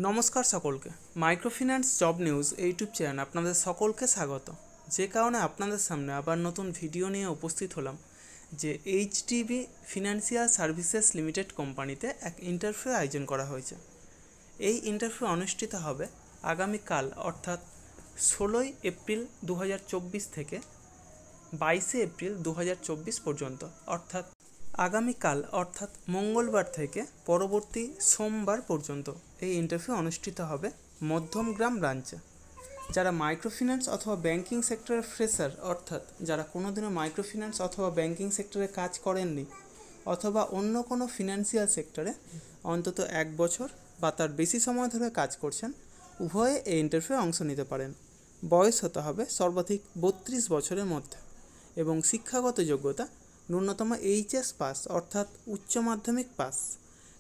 নমস্কার সকলকে। Microfinance job news YouTube channel আপনাদের সকলকে স্বাগত। যে কারণে আপনাদের সামনে আবার নতুন ভিডিও নিয়ে উপস্থিত হলাম যে এইচডিবি ফিনান্সিয়াল সার্ভিসেস লিমিটেড কোম্পানিতে এক ইন্টারভিউ আয়োজন করা হয়েছে। এই ইন্টারভিউ অনুষ্ঠিত হবে আগামীকাল অর্থাৎ 16ই এপ্রিল 2024 থেকে 22শে এপ্রিল 2024 পর্যন্ত, অর্থাৎ আগামীকাল অর্থাৎ মঙ্গলবার থেকে পরবর্তী সোমবার পর্যন্ত এই ইন্টারভিউ অনুষ্ঠিত হবে মধ্যমগ্রাম ব্রাঞ্চে। যারা মাইক্রোফিন্যান্স অথবা ব্যাংকিং সেক্টরের ফ্রেশার, অর্থাৎ যারা কোনোদিনও মাইক্রোফিন্যান্স অথবা ব্যাংকিং সেক্টরে কাজ করেননি অথবা অন্য কোনো ফিনান্সিয়াল সেক্টরে অন্তত 1 বছর বা তার বেশি সময় ধরে কাজ করছেন, উভয়ে এই ইন্টারভিউয়ে অংশ নিতে পারেন। বয়স হতে হবে সর্বাধিক 32 বছরের মধ্যে এবং শিক্ষাগত যোগ্যতা ন্যূনতম এইচএস পাস অর্থাৎ উচ্চ মাধ্যমিক পাস।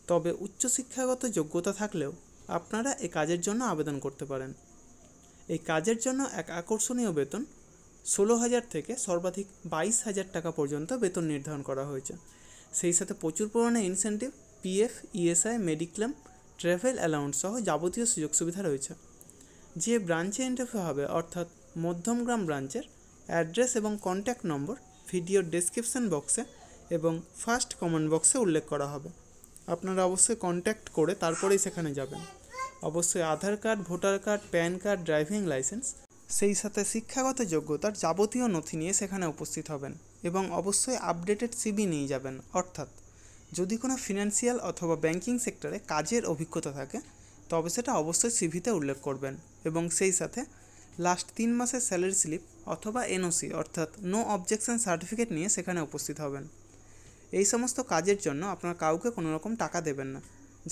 তবে উচ্চশিক্ষাগত যোগ্যতা থাকলেও আপনারা এই কাজের জন্য আবেদন করতে পারেন। এই কাজের জন্য এক আকর্ষণীয় বেতন 16,000 থেকে সর্বাধিক 22,000 টাকা পর্যন্ত বেতন নির্ধারণ করা হয়েছে। সেই সাথে প্রচুর পরিমাণে incentive, PF, ESI, mediclaim, travel allowance সহ যাবতীয় সুযোগ সুবিধা রয়েছে। যে ব্রাঞ্চে ইন্টারভিউ হবে অর্থাৎ মধ্যমগ্রাম ব্রাঞ্চের অ্যাড্রেস এবং কন্ট্যাক্ট নম্বর ভিডিওর ডেসক্রিপশন বক্সে এবং ফার্স্ট কমেন্ট বক্সে উল্লেখ করা হবে। আপনারা অবশ্যই কন্ট্যাক্ট করে তারপরেই সেখানে যাবেন। অবশ্যই Aadhaar card, voter card, PAN card, driving licence, সেই সাথে শিক্ষাগত যোগ্যতার যাবতীয় নথি নিয়ে সেখানে উপস্থিত হবেন এবং অবশ্যই আপডেটেড সিভি নিয়ে যাবেন। অর্থাৎ যদি কোনো ফিনান্সিয়াল অথবা ব্যাংকিং সেক্টরে কাজের অভিজ্ঞতা থাকে তবে সেটা অবশ্যই সিভিতে উল্লেখ করবেন এবং সেই সাথে লাস্ট 3 মাসের স্যালারি স্লিপ অথবা এনওসি অর্থাৎ নো অবজেকশন সার্টিফিকেট নিয়ে সেখানে উপস্থিত হবেন। এই সমস্ত কাজের জন্য আপনারা কাউকে কোনো রকম টাকা দেবেন না।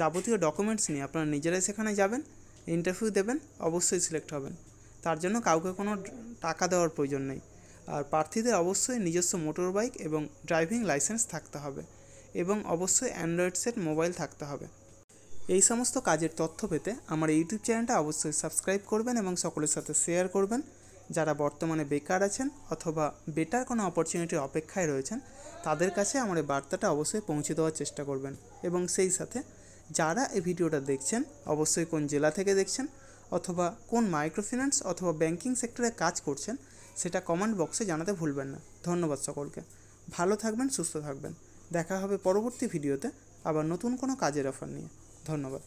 যাবতীয় ডকুমেন্টস নিয়ে আপনারা নিজেরাই সেখানে যাবেন, ইন্টারভিউ দেবেন, অবশ্যই সিলেক্ট হবেন। তার জন্য কাউকে কোনো টাকা দেওয়ার প্রয়োজন নেই। আর প্রার্থীদের অবশ্যই নিজস্ব মোটর বাইক এবং ড্রাইভিং লাইসেন্স থাকতে হবে এবং অবশ্যই অ্যান্ড্রয়েড সেট মোবাইল থাকতে হবে। এই সমস্ত কাজের তথ্য পেতে আমার ইউটিউব চ্যানেলটা অবশ্যই সাবস্ক্রাইব করবেন এবং সকলের সাথে শেয়ার করবেন। যারা বর্তমানে বেকার আছেন অথবা বেটার কোনো অপরচুনিটির অপেক্ষায় রয়েছেন তাদের কাছে আমার এই বার্তাটা অবশ্যই পৌঁছে দেওয়ার চেষ্টা করবেন এবং সেই সাথে যারা এই ভিডিওটা দেখছেন অবশ্যই কোন জেলা থেকে দেখছেন অথবা কোন মাইক্রোফিন্যান্স অথবা ব্যাংকিং সেক্টরে কাজ করছেন সেটা কমেন্ট বক্সে জানাতে ভুলবেন না। ধন্যবাদ সকলকে। ভালো থাকবেন, সুস্থ থাকবেন। দেখা হবে পরবর্তী ভিডিওতে আবার নতুন কোনো কাজের অফার নিয়ে। ধন্যবাদ।